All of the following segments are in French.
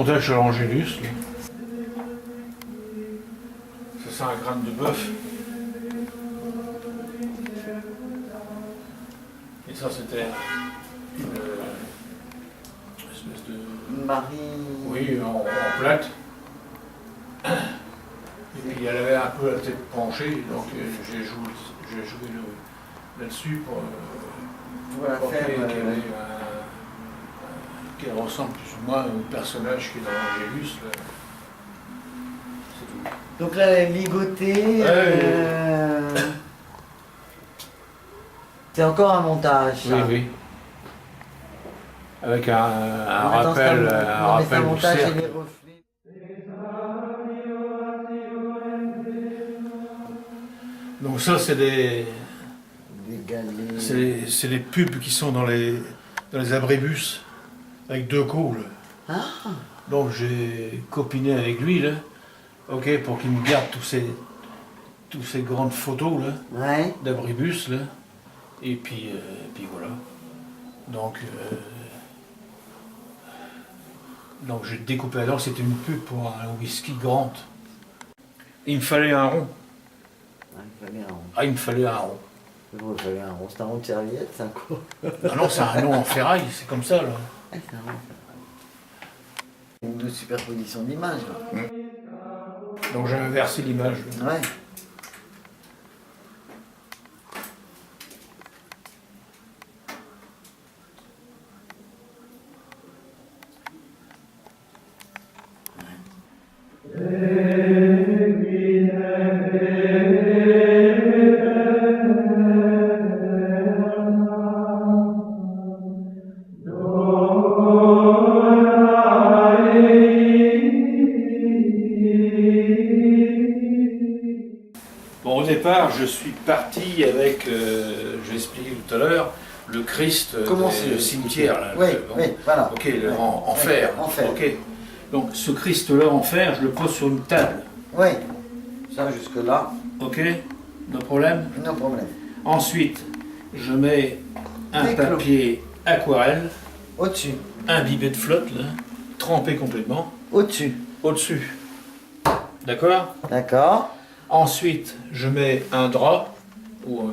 montage sur l'Angélus. Ça c'est un crâne de bœuf. Et ça c'était une espèce de... Marie... Oui, en plate. Et puis elle avait un peu la tête penchée, donc j'ai joué là-dessus pour la faire... qu'elle ressemble plus ou moins au personnage qui est dans l'Angélus. C'est tout. Donc là, elle est ligotée. C'est encore un montage. Oui, ça. oui. Avec un rappel du montage et cercle. les reflets. Donc ça, c'est des galets. c'est les pubs qui sont dans les abribus, avec deux coups. Ah. Donc j'ai copiné avec lui, là, ok, pour qu'il me garde tous ces grandes photos là, Ouais. d'abribus, là. Et puis voilà. Donc j'ai découpé alors, c'était une pub pour un whisky Grant. Il me fallait un rond. Ah, il me fallait un rond. Ah, il me fallait un rond. Il me fallait un rond. C'est un rond de serviette, c'est un quoi? Ah non, c'est un rond en ferraille, c'est comme ça là. Ah, c'est un rond. Une douce superposition d'images. Donc j'ai inversé l'image. Ouais. Bon, au départ, je suis parti avec, je l'ai expliqué tout à l'heure, le Christ du cimetière. Là, oui, oui, voilà. Ok, en fer. En fer. Ok. Donc ce Christ-là en fer, je le pose sur une table. Oui. Ça, jusque-là, Ok, no problème. no problème. Ensuite, je mets un Des clous. papier aquarelle, Au-dessus. imbibé de flotte, là, trempé complètement, Au-dessus. au-dessus. D'accord? D'accord. Ensuite, je mets un drap, ou un...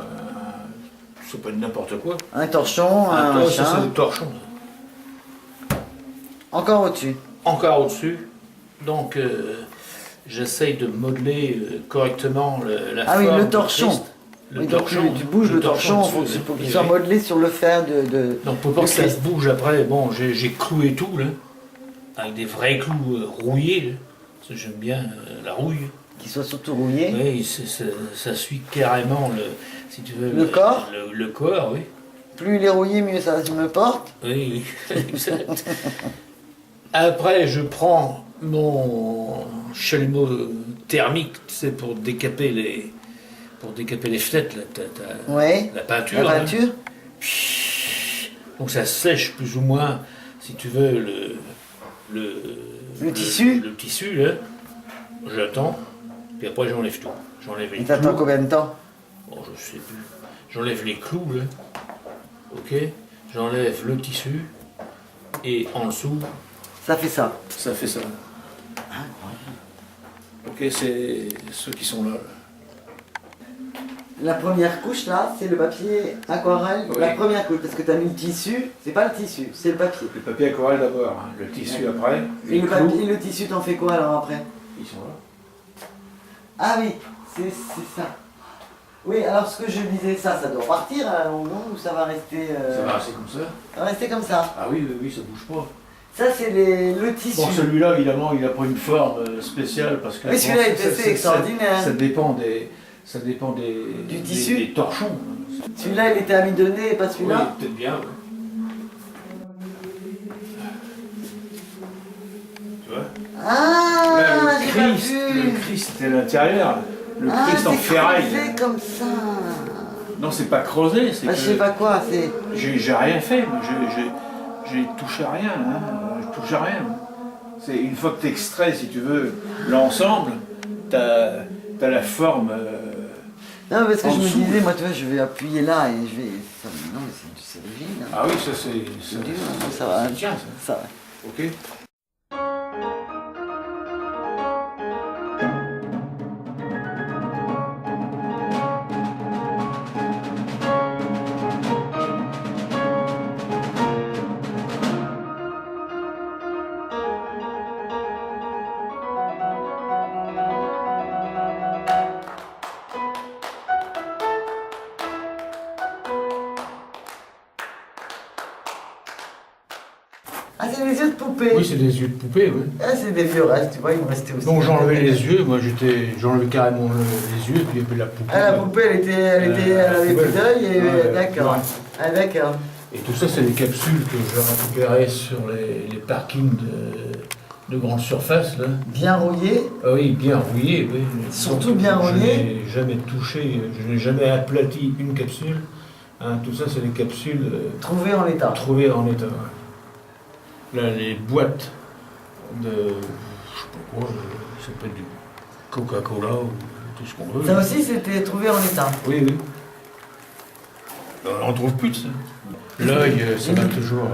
c'est pas n'importe quoi. Un torchon, un Ah, ça, c'est machin. le torchon. Là. Encore au-dessus. Encore au-dessus. Donc, j'essaye de modeler correctement la Ah forme oui, le du torchon. Christ. Le Oui, donc torchon. tu bouges le torchon, il dessus, faut qu'il oui, soit oui. modelé sur le fer de... Donc pour pas du que ça Christ. se bouge après, bon, j'ai cloué tout là, avec des vrais clous rouillés, là, parce que j'aime bien la rouille. Qu'il soit surtout rouillé. Oui, ça suit carrément si tu veux, Le corps. le corps, oui. Plus il est rouillé, mieux ça me porte. Oui, oui. Exact. Après, je prends mon chalumeau thermique, tu sais, pour décaper les fenêtres, là, Oui. la peinture. La là. peinture. Donc ça sèche plus ou moins, si tu veux, Le tissu. Le tissu, là. J'attends, puis après j'enlève tout. J'enlève les Et t'attends clous. combien de temps? Bon, je sais plus. J'enlève les clous, là. Ok. J'enlève le tissu. Et en dessous, Ça fait ça. ça fait ça. Ok, c'est ceux qui sont là. La première couche là, c'est le papier aquarelle. Oui. La première couche, parce que t'as mis le tissu, c'est pas le tissu, c'est le papier. Le papier aquarelle d'abord, hein. Le tissu après. Et Les le, clous, papier, le tissu, t'en fais quoi alors après? ils sont là. Ah oui, c'est ça. Oui, alors ce que je disais, ça doit partir à un moment ou ça va rester... Ça va rester comme ça. Ça va rester comme ça. Ah oui, oui, oui, ça bouge pas. Ça c'est le tissu. Bon, celui-là, évidemment, il a pris une forme spéciale parce que. Oui, celui-là est ça- assez ça- extraordinaire. Ça dépend des. Du tissu. Des torchons. Celui-là, il était amidonné et pas Oui, celui-là. peut-être bien. Ouais. Tu vois? Ah, Là, j'ai pas le vu. Christ était à l'intérieur. Le Ah, Christ en c'est ferraille. creusé comme ça. Non, c'est pas creusé, c'est Bah, je sais pas quoi, c'est... J'ai rien fait, moi. J'ai touché à rien. Hein. Je touche à rien. C'est une fois que tu extrais, si tu veux, l'ensemble, t'as la forme. Non, parce que En je me dessous. disais, moi, tu vois, je vais appuyer là et je vais... Ça, non, mais c'est rigide. Hein. Ah oui, ça c'est. Ça va. Ça tient, ça. Ça va. Ok. c'est des yeux de poupée. Oui, c'est des yeux de poupée, oui. Ah, c'est des vieux restes, tu vois, il me restait aussi. Donc j'enlevais les yeux, moi j'enlevais carrément les yeux, et puis il y avait la poupée. Ah, la poupée, elle avait plus d'œil, et Ouais, d'accord. ouais. Ah, d'accord. Et tout ça, c'est des capsules que je récupérais sur les parkings de grande surface, là. Bien rouillé. Ah oui, bien rouillé, oui. Surtout bien rouillé. Je n'ai jamais touché, je n'ai jamais aplati une capsule. Hein, tout ça, c'est des capsules Trouvé en l'état. trouvées en état. Ouais. Là, les boîtes de, je sais pas quoi, ça peut être du Coca-Cola ou tout ce qu'on veut. Ça aussi, c'était trouvé en état. Oui, oui. On n'en trouve plus de ça. L'œil, ça m'a toujours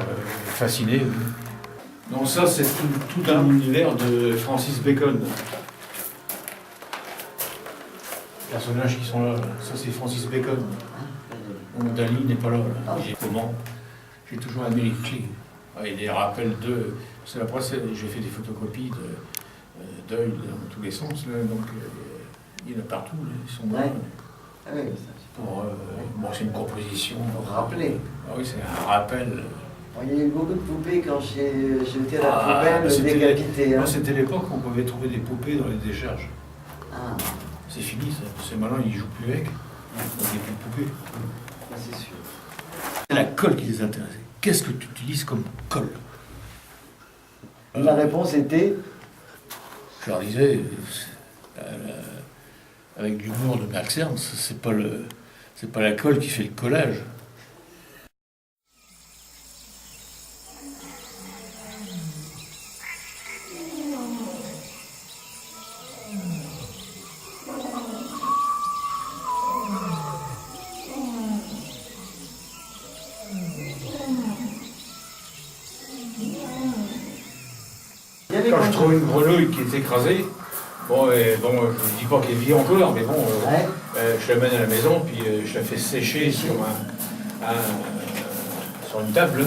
fasciné. Oui. Donc ça, c'est tout un univers de Francis Bacon. Les personnages qui sont là, ça c'est Francis Bacon. Dali n'est pas là. Comment j'ai toujours aimé les clics. Il les rappelle de. C'est la presse, j'ai fait des photocopies d'œil dans tous les sens, là, donc il y en a partout, là, ils sont là. Ouais. Ah oui, Bon, c'est une composition. pour rappeler. Ah oui, c'est un rappel. Bon, il y a eu beaucoup de poupées quand j'étais à la Ah, poubelle décapitée. Hein. Non, c'était l'époque où on pouvait trouver des poupées dans les décharges. Ah, C'est fini, ça. C'est maintenant, ils ne jouent plus avec. Donc, il n'y a plus de poupées. ah, c'est sûr. C'est la colle qui les intéressait. Qu'est-ce que tu utilises comme colle? La réponse était Je leur disais, avec l'humour de Max Ernst, c'est pas la colle qui fait le collage. Quand je trouve une grenouille qui est écrasée, bon, je ne dis pas qu'elle vit encore, mais bon, je l'amène à la maison, puis je la fais sécher sur sur une table.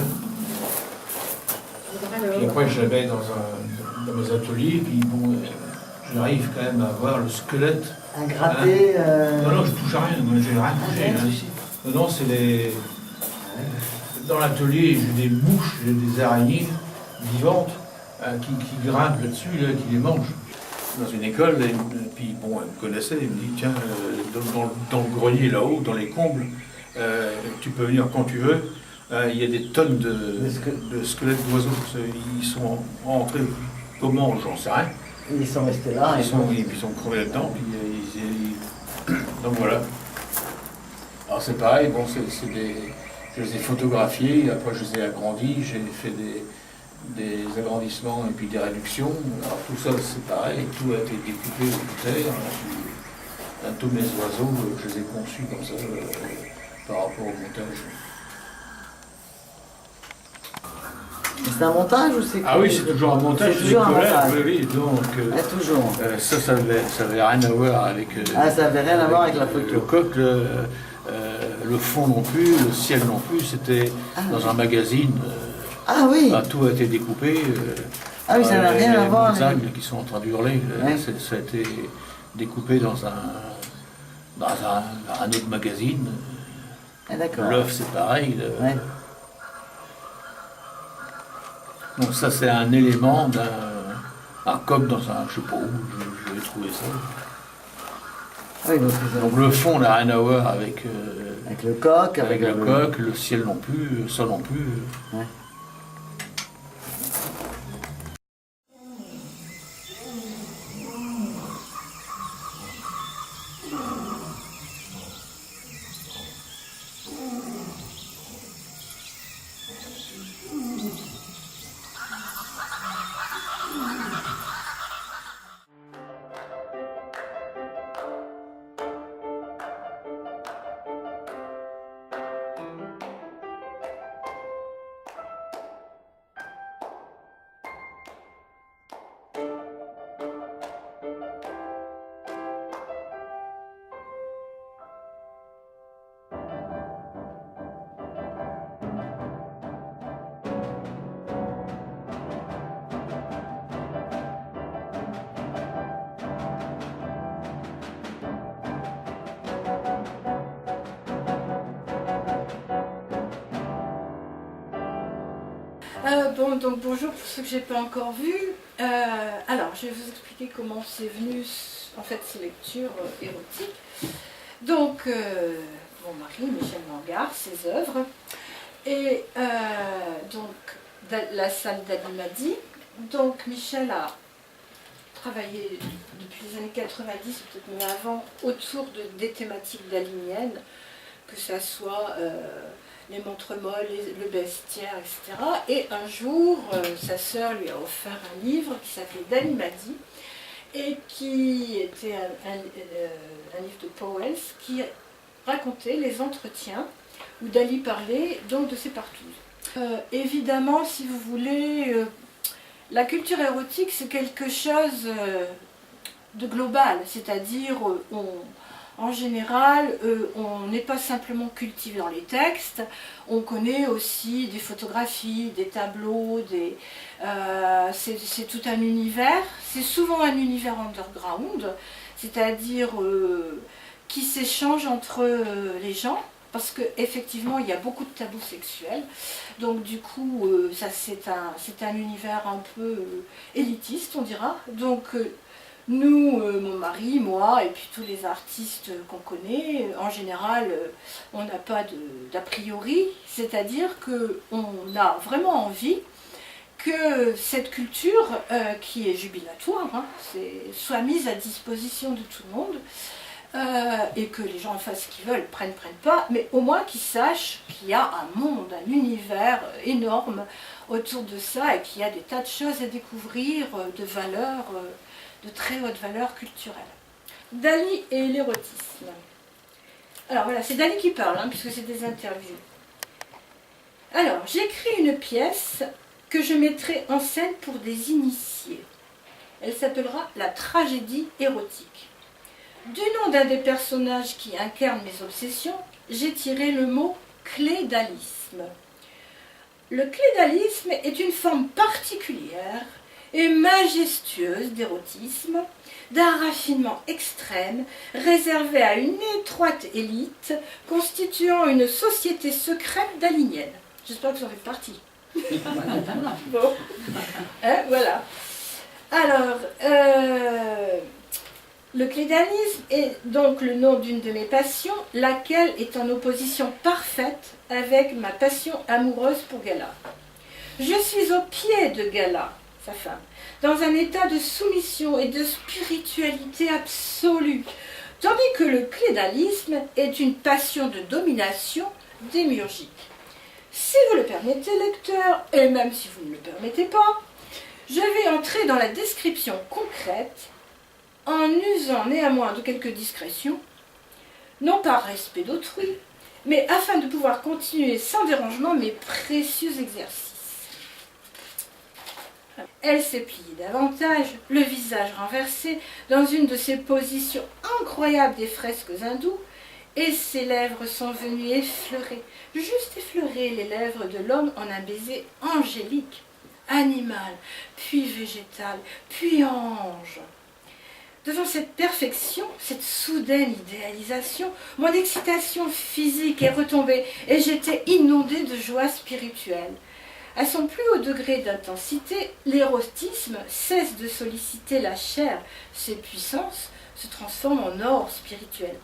Puis après, je la mets dans mes ateliers, puis bon, j'arrive quand même à voir le squelette. un gratté. Non, non, je touche à rien, moi, j'ai rien touché. Ah, Hein. Non, c'est des. Dans l'atelier, j'ai des mouches, j'ai des araignées vivantes qui grimpent là-dessus, là, qui les mangent. Dans une école, et puis bon, elle me connaissait, elle me dit tiens, dans le grenier là-haut, dans les combles, tu peux venir quand tu veux. Il y a des tonnes de squelettes d'oiseaux. Ils sont rentrés. Comment, j'en sais rien. Ils sont restés là. Ils sont crevés là-dedans. Donc voilà. Alors c'est pareil, bon, je les ai photographiés, après je les ai agrandis, j'ai fait des agrandissements et puis des réductions. Alors tout ça c'est pareil, tout a été découpé au terre. Tous mes oiseaux, je les ai conçus comme ça par rapport au montage. C'est un montage ou c'est quoi? Ah oui, c'est toujours un montage, C'est toujours un montage. Oui, oui, donc Toujours. ça avait rien à voir avec. Ça avait rien à voir avec la photo. Le coq, le fond non plus, le ciel non plus, c'était dans un magazine. Ah oui. Tout a été découpé. Ah oui, ça n'a rien à voir. Les montagnes qui sont en train d'hurler, ça a été découpé dans un autre magazine. Ah, d'accord. L'œuf, c'est pareil. Ouais. Donc ça, c'est un élément d'un coq dans un... Je sais pas où, je vais trouver ça. Oui, Donc le fond n'a rien à voir avec le coq, avec le coq, le ciel non plus, ça non plus. Ouais. Bon, donc bonjour pour ceux que j'ai pas encore vus. Alors, je vais vous expliquer comment c'est venu, en fait, ces lectures érotiques. Donc, mon mari, Michel Mangard, ses œuvres, et donc la salle d'Ali Madi. Donc, Michel a travaillé depuis les années 90, peut-être même avant, autour des thématiques daliniennes, que ça soit les montres molles, le bestiaire, etc. Et un jour, sa sœur lui a offert un livre qui s'appelait Dali Madi, et qui était un livre de Powell qui racontait les entretiens où Dali parlait donc de ses partous. Évidemment, si vous voulez, la culture érotique, c'est quelque chose de global, c'est-à-dire en général, on n'est pas simplement cultivé dans les textes, on connaît aussi des photographies, des tableaux, c'est tout un univers, c'est souvent un univers underground, c'est-à-dire qui s'échange entre les gens, parce qu'effectivement il y a beaucoup de tabous sexuels, donc du coup ça c'est un univers un peu élitiste, on dira, donc nous, mon mari, moi, et puis tous les artistes qu'on connaît, en général, on n'a pas d'a priori, c'est-à-dire qu'on a vraiment envie que cette culture, qui est jubilatoire, hein, soit mise à disposition de tout le monde, et que les gens en fassent ce qu'ils veulent, prennent pas, mais au moins qu'ils sachent qu'il y a un monde, un univers énorme autour de ça, et qu'il y a des tas de choses à découvrir, de valeurs, de très haute valeur culturelle. Dali et l'érotisme. Alors voilà, c'est Dali qui parle, hein, puisque c'est des interviews. Alors, j'écris une pièce que je mettrai en scène pour des initiés. Elle s'appellera La tragédie érotique. Du nom d'un des personnages qui incarne mes obsessions, j'ai tiré le mot clédalisme. Le clédalisme est une forme particulière et majestueuse d'érotisme, d'un raffinement extrême, réservé à une étroite élite, constituant une société secrète dalinienne. J'espère que vous en faites partie. Bon. Voilà. Alors, le clédalisme est donc le nom d'une de mes passions, laquelle est en opposition parfaite avec ma passion amoureuse pour Gala. Je suis au pied de Gala, sa femme, dans un état de soumission et de spiritualité absolue, tandis que le clédalisme est une passion de domination démiurgique. Si vous le permettez, lecteur, et même si vous ne le permettez pas, je vais entrer dans la description concrète en usant néanmoins de quelques discrétions, non par respect d'autrui, mais afin de pouvoir continuer sans dérangement mes précieux exercices. Elle s'est pliée davantage, le visage renversé, dans une de ces positions incroyables des fresques hindoues, et ses lèvres sont venues effleurer, juste effleurer les lèvres de l'homme en un baiser angélique, animal, puis végétal, puis ange. Devant cette perfection, cette soudaine idéalisation, mon excitation physique est retombée et j'étais inondée de joie spirituelle. À son plus haut degré d'intensité, l'érotisme cesse de solliciter la chair, ses puissances se transforment en or spirituel.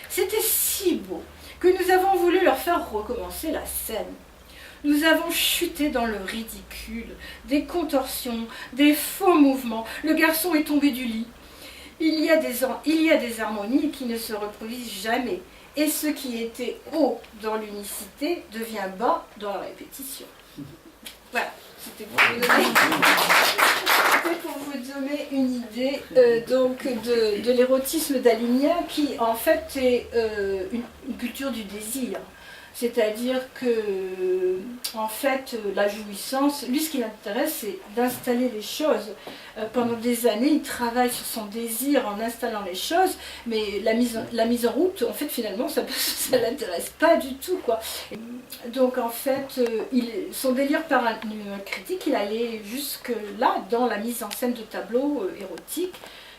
C'était si beau que nous avons voulu leur faire recommencer la scène. Nous avons chuté dans le ridicule, des contorsions, des faux mouvements. Le garçon est tombé du lit. Il y a des harmonies qui ne se reproduisent jamais. Et ce qui était haut dans l'unicité devient bas dans la répétition. Voilà, c'était pour vous donner une idée donc de l'érotisme dalinien qui en fait est une culture du désir. C'est-à-dire que, en fait, la jouissance, lui ce qui l'intéresse, c'est d'installer les choses. Pendant des années, il travaille sur son désir en installant les choses, mais la mise en route, en fait, finalement, ça ne l'intéresse pas du tout, quoi. Donc, en fait, son délire par un critique, il allait jusque-là dans la mise en scène de tableaux érotiques,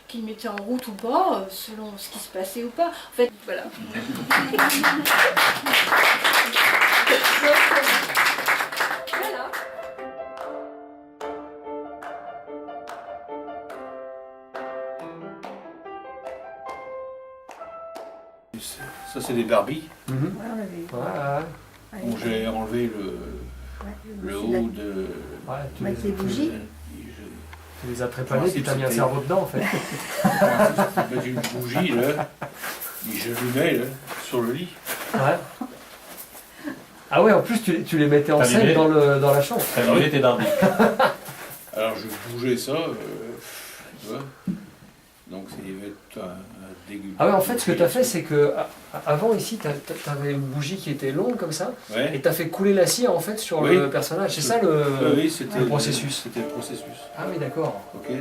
qu'il mettait en route ou pas, selon ce qui se passait ou pas. En fait, voilà. Voilà. Ça, c'est des Barbies. Mhm. Ouais, on l'avait vu. Ouais, Bon, j'ai enlevé le haut de. ouais, Avec les bougies. tu les as préparés, tu t'as mis un cerveau dedans en fait. Mettre une bougie là, et je l'allumais là, sur le lit. Ouais. Ah ouais, en plus tu les mettais en T'as scène allumé dans la chambre. T'as brûlé tes dents. Alors je bougeais ça, tu vois. Donc ça devait être un dégueu. Ah ouais, en fait, ce que tu as fait, c'est que avant ici, tu avais une bougie qui était longue comme ça, et Ouais. tu as fait couler la cire en fait sur Oui. le personnage. C'est ça Oui, c'était le processus. C'était le processus. Ah oui, d'accord. Ok.